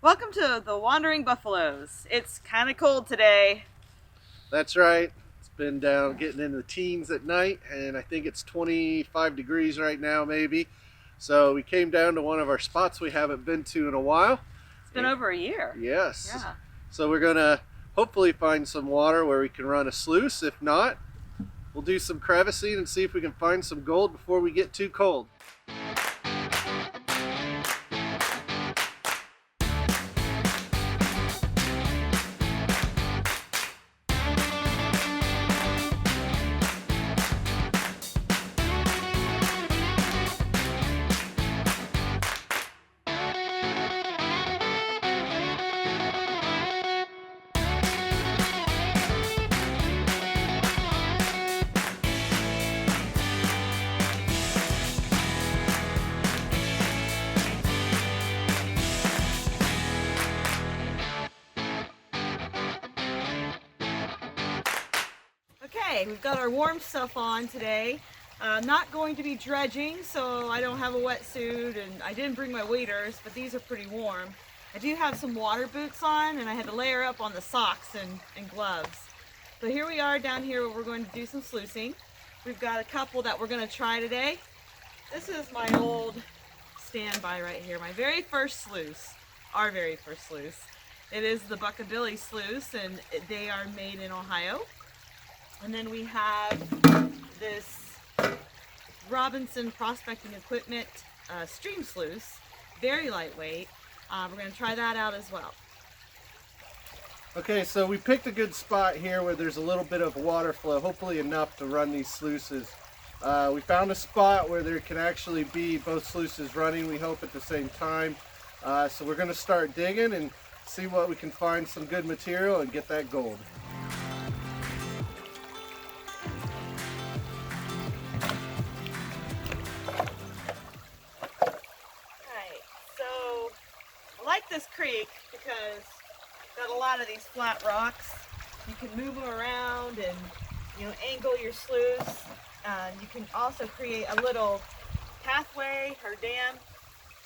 Welcome to the Wandering Buffaloes. It's kind of cold today. That's right. It's been down getting in the teens at night, and I think it's 25 degrees right now maybe. So we came down to one of our spots we haven't been to in a while. It's been over a year. Yes. Yeah. So we're gonna hopefully find some water where we can run a sluice. If not, we'll do some crevicing and see if we can find some gold before we get too cold. Okay, we've got our warm stuff on today. Not going to be dredging, so I don't have a wetsuit, and I didn't bring my waders, but these are pretty warm. I do have some water boots on, and I had to layer up on the socks and gloves. So here we are down here where we're going to do some sluicing. We've got a couple that we're going to try today. This is my old standby right here, my very first sluice, our very first sluice. It is the Buckabilly Sluice, and they are made in Ohio. And then we have this Robinson Prospecting Equipment Stream Sluice, very lightweight. We're going to try that out as well. Okay, so we picked a good spot here where there's a little bit of water flow, hopefully enough to run these sluices. We found a spot where there can actually be both sluices running, we hope, at the same time. So we're going to start digging and see what we can find, some good material, and get that gold. This creek because it's got a lot of these flat rocks. You can move them around and angle your sluice. You can also create a little pathway or dam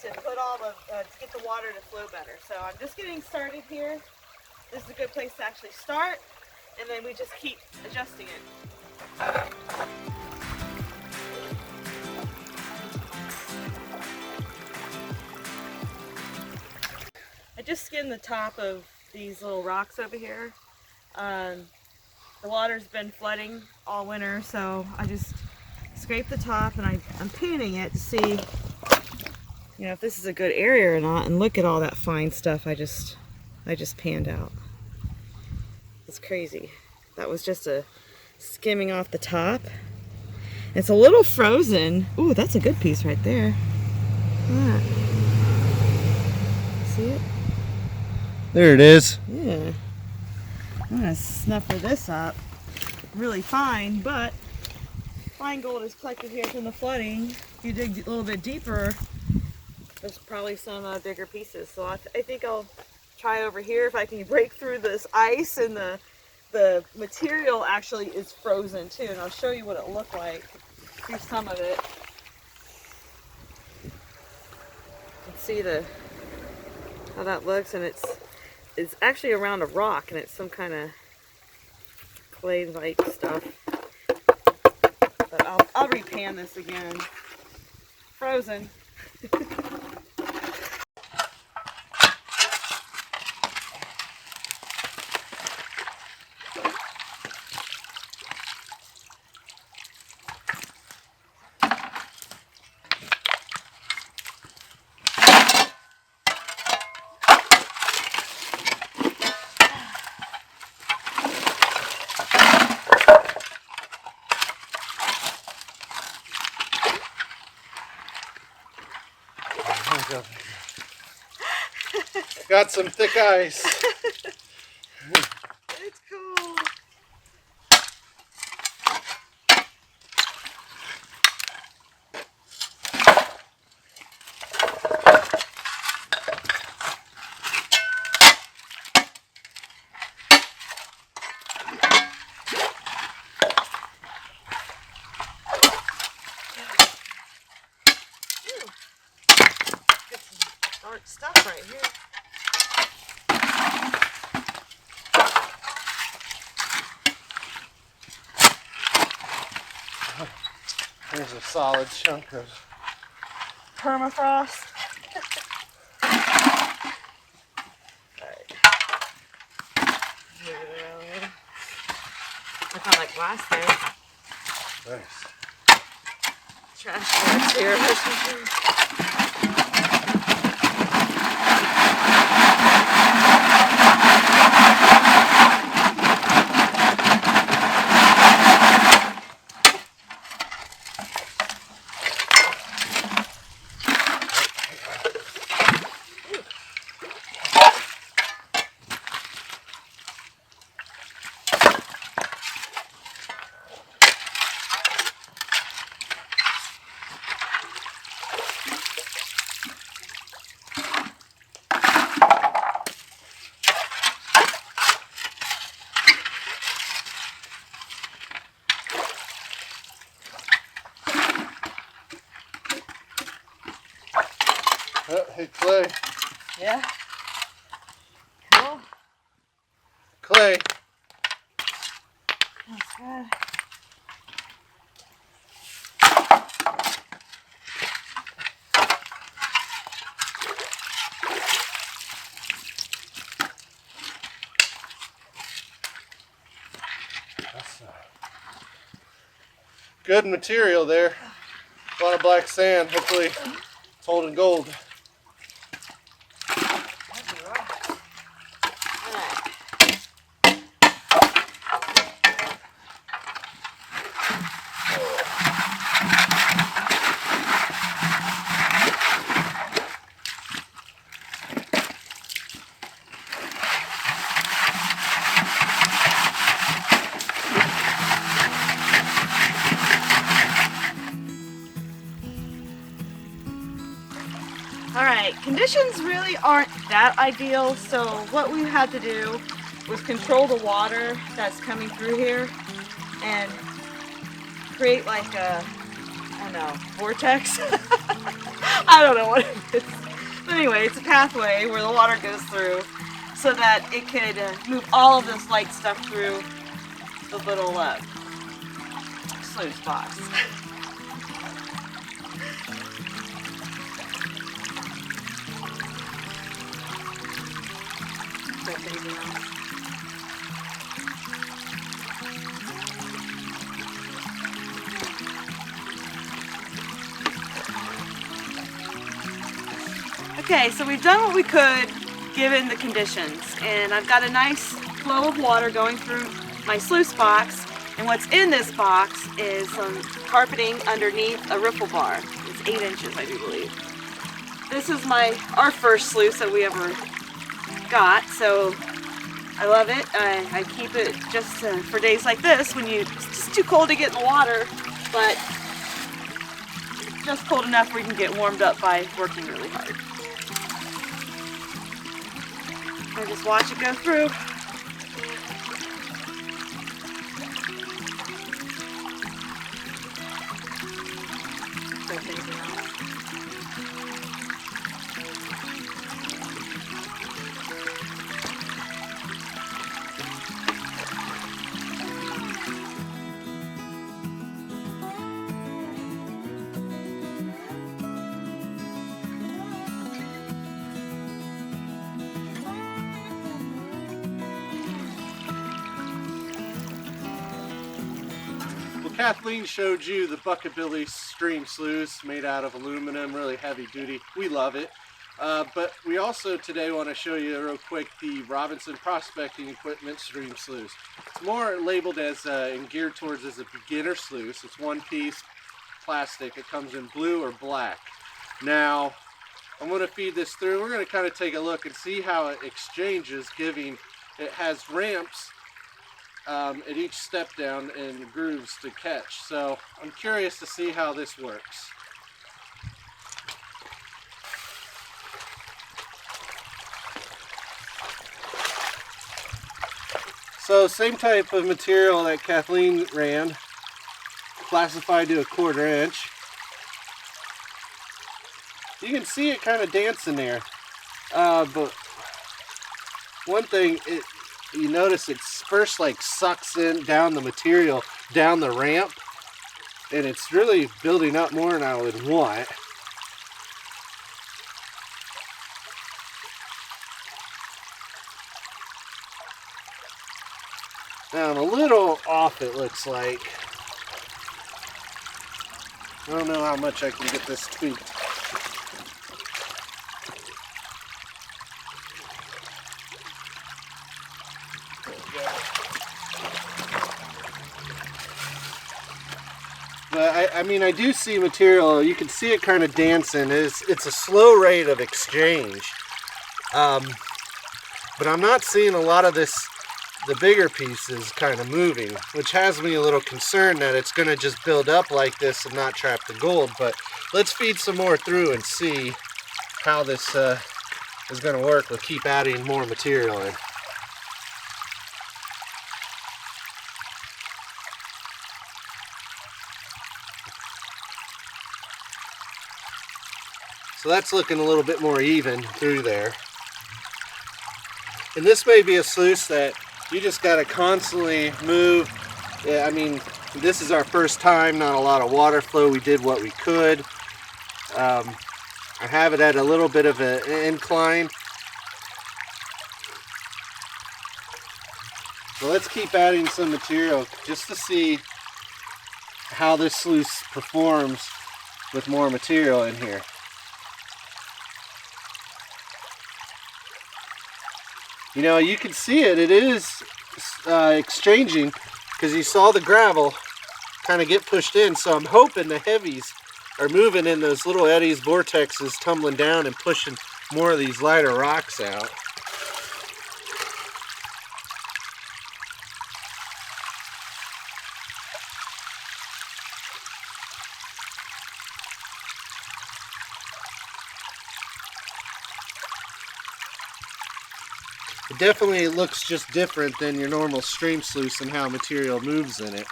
to put to get the water to flow better. So I'm just getting started here. This is a good place to actually start, and then we just keep adjusting it. I just skimmed the top of these little rocks over here. The water's been flooding all winter, so I just scraped the top and I'm panning it to see if this is a good area or not. And look at all that fine stuff I just panned out. It's crazy. That was just a skimming off the top. It's a little frozen. Ooh, that's a good piece right there. Look at that. See it? There it is. Yeah. I'm going to snuffer this up. Really fine, but fine gold is collected here from the flooding. If you dig a little bit deeper, there's probably some bigger pieces. So I think I'll try over here if I can break through this ice, and the material actually is frozen too. And I'll show you what it looked like. Here's some of it. You can see how that looks, and it's actually around a rock, and it's some kind of clay-like stuff. But I'll repan this again. Frozen. Got some thick ice. It's cool. Get some dark stuff right here. There's a solid chunk of permafrost. I found like glass there. nice. Trash bags here. Oh, hey, Clay. Yeah. Cool. Clay. That's good. That's good material there. A lot of black sand. Hopefully it's holding gold. Alright, conditions really aren't that ideal, so what we had to do was control the water that's coming through here and create like a, I don't know, vortex? I don't know what it is. But anyway, it's a pathway where the water goes through so that it could move all of this light stuff through the little sluice box. Okay, so we've done what we could given the conditions, and I've got a nice flow of water going through my sluice box, and what's in this box is some carpeting underneath a riffle bar. It's 8 inches, I do believe. This is our first sluice that we ever got, so I love it. I keep it just for days like this when it's just too cold to get in the water, but just cold enough where you can get warmed up by working really hard. I just watch it go through. Kathleen showed you the Buckabilly Stream Sluice made out of aluminum, really heavy duty. We love it. But we also today want to show you real quick the Robinson Prospecting Equipment Stream Sluice. It's more labeled as and geared towards as a beginner sluice. It's one piece plastic. It comes in blue or black. Now I'm going to feed this through. We're going to kind of take a look and see how it exchanges, giving it has ramps at each step down and grooves to catch. So I'm curious to see how this works. So same type of material that Kathleen ran, classified to a 1/4 inch. You can see it kind of dancing there, but one thing, you notice it first like sucks in down the material down the ramp, and it's really building up more than I would want. Now I'm a little off, it looks like. I don't know how much I can get this tweaked. But I mean, I do see material. You can see it kind of dancing. It's a slow rate of exchange. But I'm not seeing a lot of this, the bigger pieces kind of moving, which has me a little concerned that it's going to just build up like this and not trap the gold. But let's feed some more through and see how this is going to work. We'll keep adding more material in. So that's looking a little bit more even through there. And this may be a sluice that you just got to constantly move. I mean, this is our first time, not a lot of water flow. We did what we could. I have it at a little bit of an incline. So let's keep adding some material just to see how this sluice performs with more material in here. You know, you can see it is exchanging, because you saw the gravel kind of get pushed in. So I'm hoping the heavies are moving in those little eddies, vortexes, tumbling down and pushing more of these lighter rocks out. It definitely looks just different than your normal stream sluice and how material moves in it.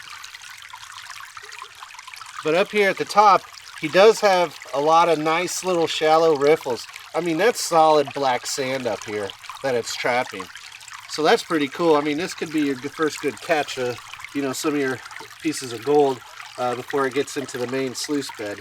But up here at the top, he does have a lot of nice little shallow riffles. I mean, that's solid black sand up here that it's trapping. So that's pretty cool. I mean, this could be your first good catch of, you know, some of your pieces of gold before it gets into the main sluice bed.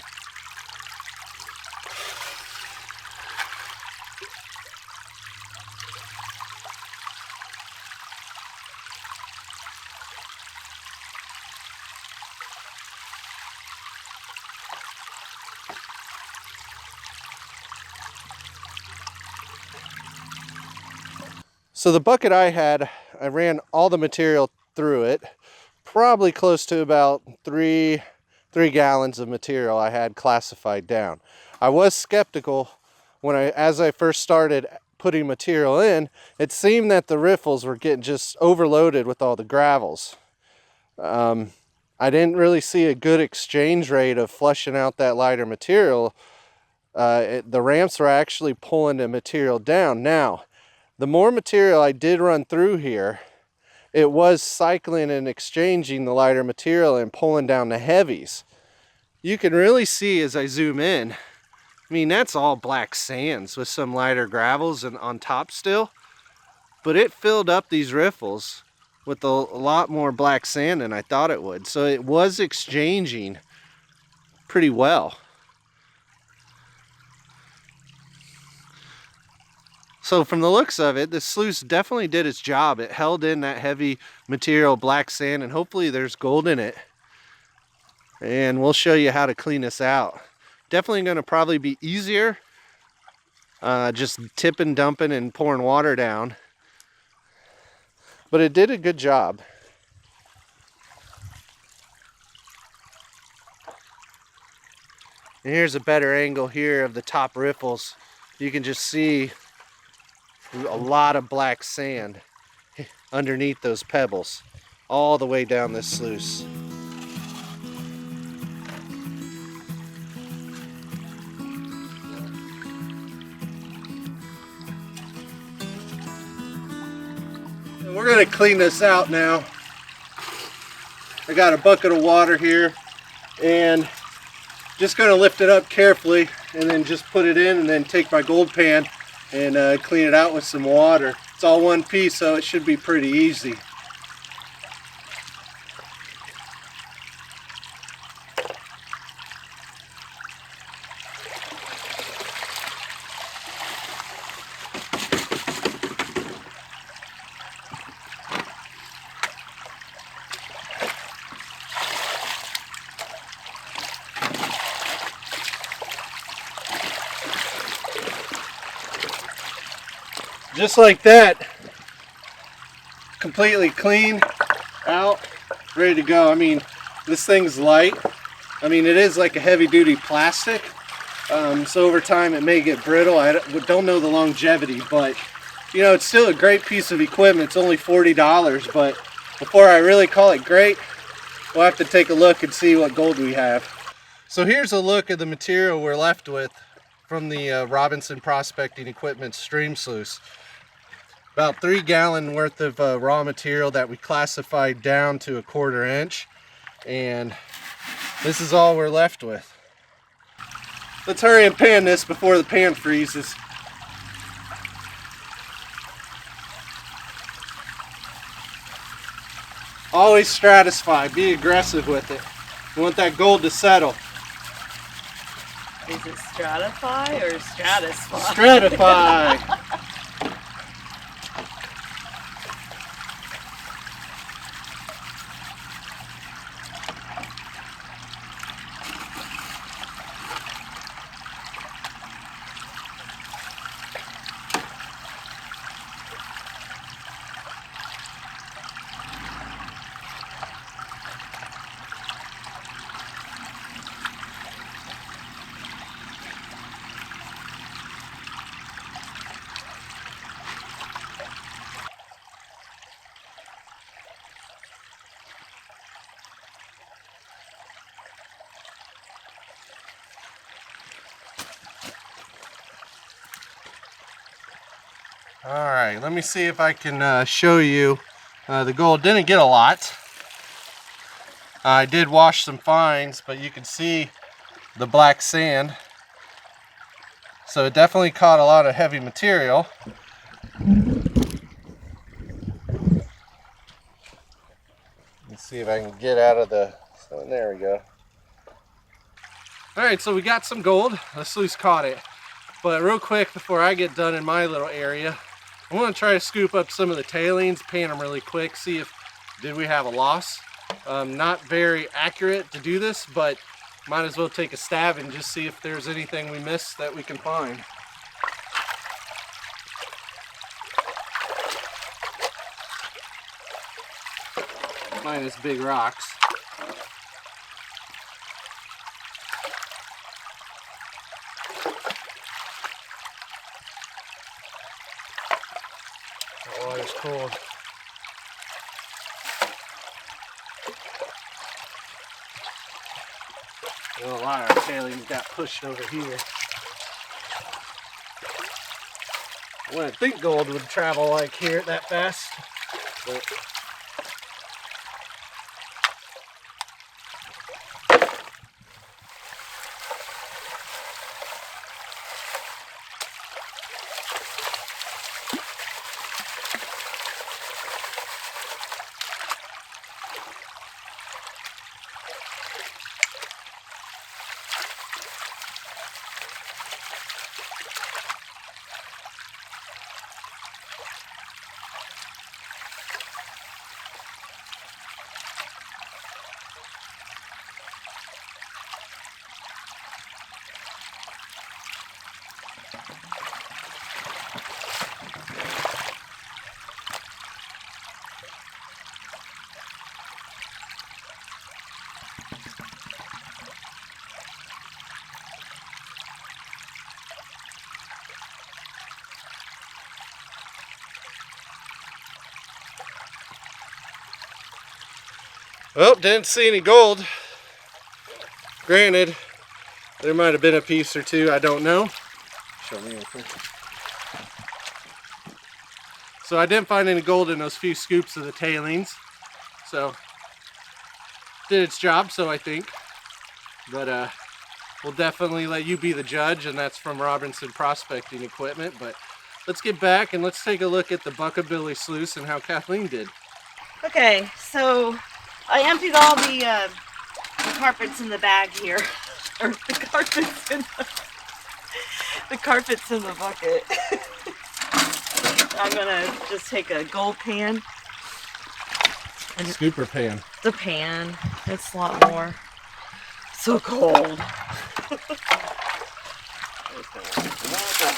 So the bucket I had, I ran all the material through it, probably close to about three gallons of material I had classified down. I was skeptical when as I first started putting material in. It seemed that the riffles were getting just overloaded with all the gravels. I didn't really see a good exchange rate of flushing out that lighter material. The ramps were actually pulling the material down. Now, the more material I did run through here, it was cycling and exchanging the lighter material and pulling down the heavies. You can really see as I zoom in, I mean, that's all black sands with some lighter gravels and on top still. But it filled up these riffles with a lot more black sand than I thought it would. So it was exchanging pretty well. So from the looks of it, the sluice definitely did its job. It held in that heavy material, black sand, and hopefully there's gold in it. And we'll show you how to clean this out. Definitely going to probably be easier, just tipping, dumping, and pouring water down. But it did a good job. And here's a better angle here of the top riffles. You can just see a lot of black sand underneath those pebbles all the way down this sluice. We're going to clean this out now. I got a bucket of water here and just going to lift it up carefully and then just put it in and then take my gold pan and clean it out with some water. It's all one piece, so it should be pretty easy. Just like that, completely clean out, ready to go. I mean, this thing's light. I mean, it is like a heavy-duty plastic, so over time it may get brittle. I don't know the longevity, but you know, it's still a great piece of equipment. It's only $40, but before I really call it great, we'll have to take a look and see what gold we have. So here's a look at the material we're left with from the Robinson Prospecting Equipment Stream Sluice. About 3 gallon worth of raw material that we classified down to 1/4 inch, and this is all we're left with. Let's hurry and pan this before the pan freezes. Always stratify, be aggressive with it. You want that gold to settle. Is it stratify or stratify? Stratify! Alright, let me see if I can show you. The gold didn't get a lot. I did wash some fines, but you can see the black sand. So it definitely caught a lot of heavy material. Let's see if I can get out of the... So there we go. Alright, so we got some gold. The sluice caught it. But real quick, before I get done in my little area, I want to try to scoop up some of the tailings, pan them really quick, see if did we have a loss. Not very accurate to do this, but might as well take a stab and just see if there's anything we missed that we can find. Minus big rocks. The water's cold. Well, a lot of our tailings got pushed over here. I wouldn't think gold would travel like here that fast, but well, didn't see any gold. Granted, there might have been a piece or two, I don't know. Show me real quick. So I didn't find any gold in those few scoops of the tailings. So, did its job, so I think. But we'll definitely let you be the judge, and that's from Robinson Prospecting Equipment. But let's get back and let's take a look at the Buckabilly Sluice and how Kathleen did. Okay, so I emptied all the carpets in the bag here, or the carpets in the bucket. I'm gonna just take a gold pan. And Scooper pan. the pan, it's a lot more. So cold.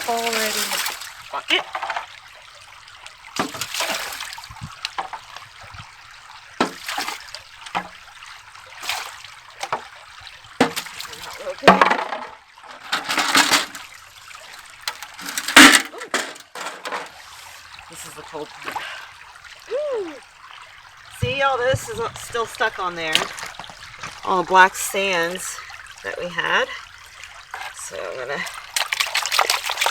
All right in the bucket. This is the cold part. Ooh. See, all this is still stuck on there. All the black sands that we had. So I'm gonna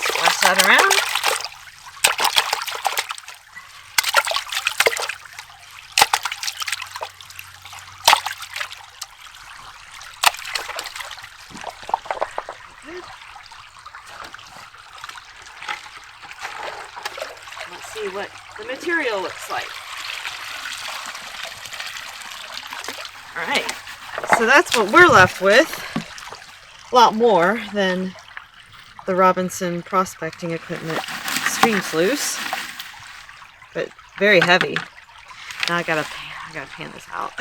splash that around. Good. Let's see what the material looks like. All right, so that's what we're left with. A lot more than the Robinson prospecting equipment stream sluice, but very heavy. Now I gotta pan this out.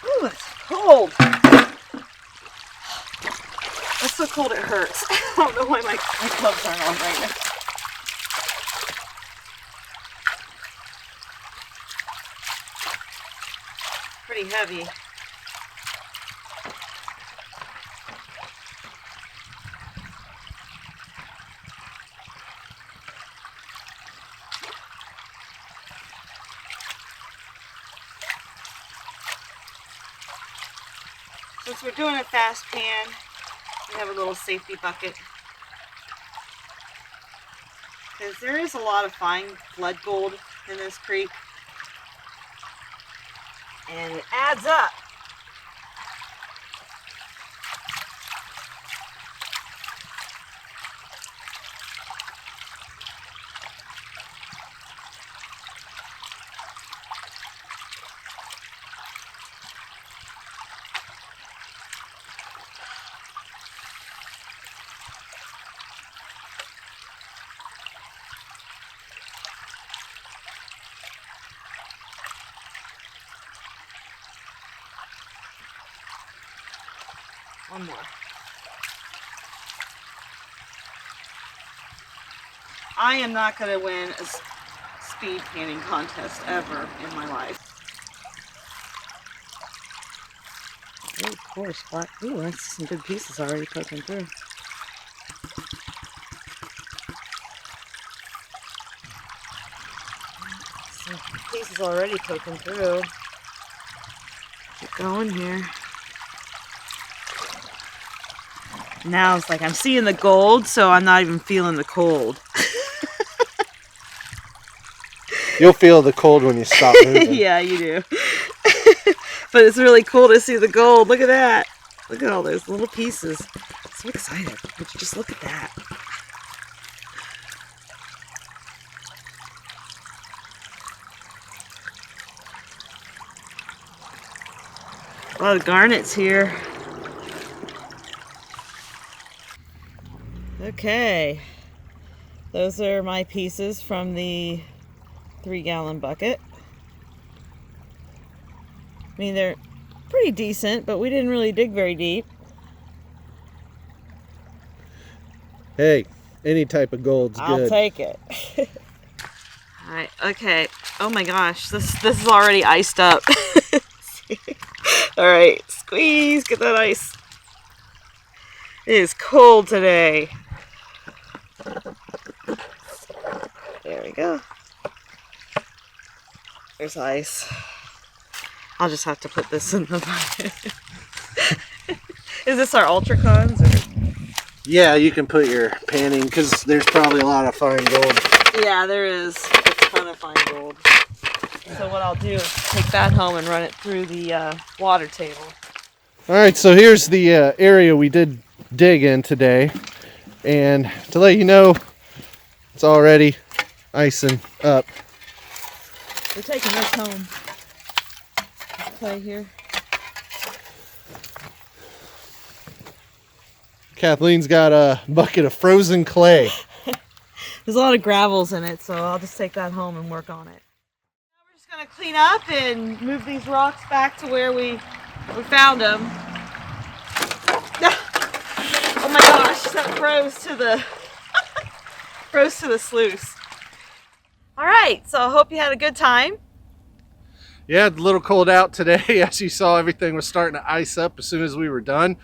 Ooh, it's cold. It's so cold it hurts. I don't know why my gloves aren't on right now. Pretty heavy. Since we're doing a fast pan, we have a little safety bucket. Because there is a lot of fine blood gold in this creek. And it adds up. One more. I am not going to win a speed panning contest ever in my life. Oh, of course, black. Ooh, that's some good pieces already poking through. Some pieces already poking through. Keep going here. Now it's like I'm seeing the gold, so I'm not even feeling the cold. You'll feel the cold when you stop moving. Yeah, you do. But it's really cool to see the gold. Look at that. Look at all those little pieces. I'm so excited. Would you just look at that? A lot of garnets here. Okay, those are my pieces from the 3-gallon bucket. I mean, they're pretty decent, but we didn't really dig very deep. Hey, any type of gold's good. I'll take it. All right, okay. Oh my gosh, this is already iced up. All right, squeeze, get that ice. It is cold today. There we go. There's ice. I'll just have to put this in the bucket. Is this our Ultracons? Or? Yeah, you can put your panning, because there's probably a lot of fine gold. Yeah, there is a ton of fine gold. So what I'll do is take that home and run it through the water table. Alright, so here's the area we did dig in today. And to let you know, it's already icing up. We're taking this home. This clay here. Kathleen's got a bucket of frozen clay. There's a lot of gravels in it, so I'll just take that home and work on it. Now we're just going to clean up and move these rocks back to where we found them. Oh my gosh, that froze to the sluice. All right, so I hope you had a good time. Yeah, a little cold out today. As you saw, everything was starting to ice up as soon as we were done.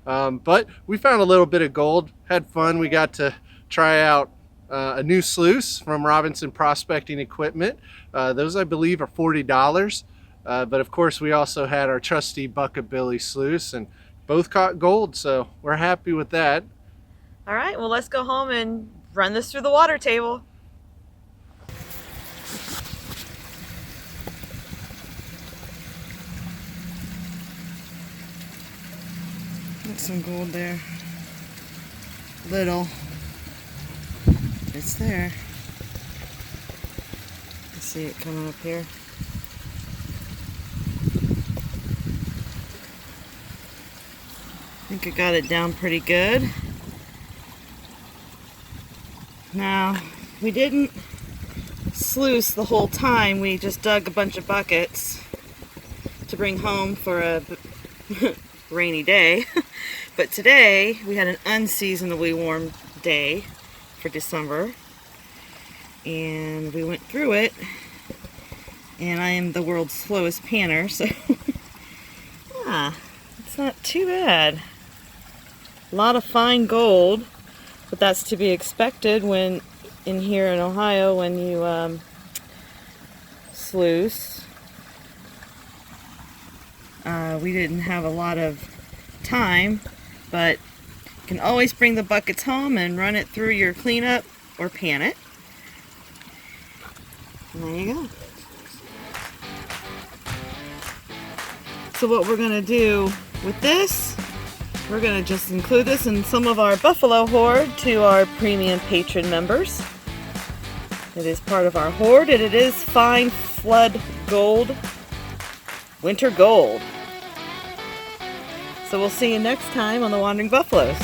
But we found a little bit of gold, had fun. We got to try out a new sluice from Robinson Prospecting Equipment. Those, I believe, are $40. But of course, we also had our trusty Buckabilly sluice, and both caught gold, so we're happy with that. All right, well, let's go home and run this through the water table. Look, some gold there. Little. It's there. I see it coming up here. I think I got it down pretty good. Now, we didn't sluice the whole time. We just dug a bunch of buckets to bring home for a rainy day. But today, we had an unseasonably warm day for December. And we went through it. And I am the world's slowest panner, so it's not too bad. A lot of fine gold, but that's to be expected when here in Ohio when you sluice. We didn't have a lot of time, but you can always bring the buckets home and run it through your cleanup or pan it. And there you go. So what we're going to do with this, we're going to just include this in some of our buffalo hoard to our premium patron members. It is part of our hoard, and it is fine flood gold, winter gold. So we'll see you next time on the Wandering Buffaloes.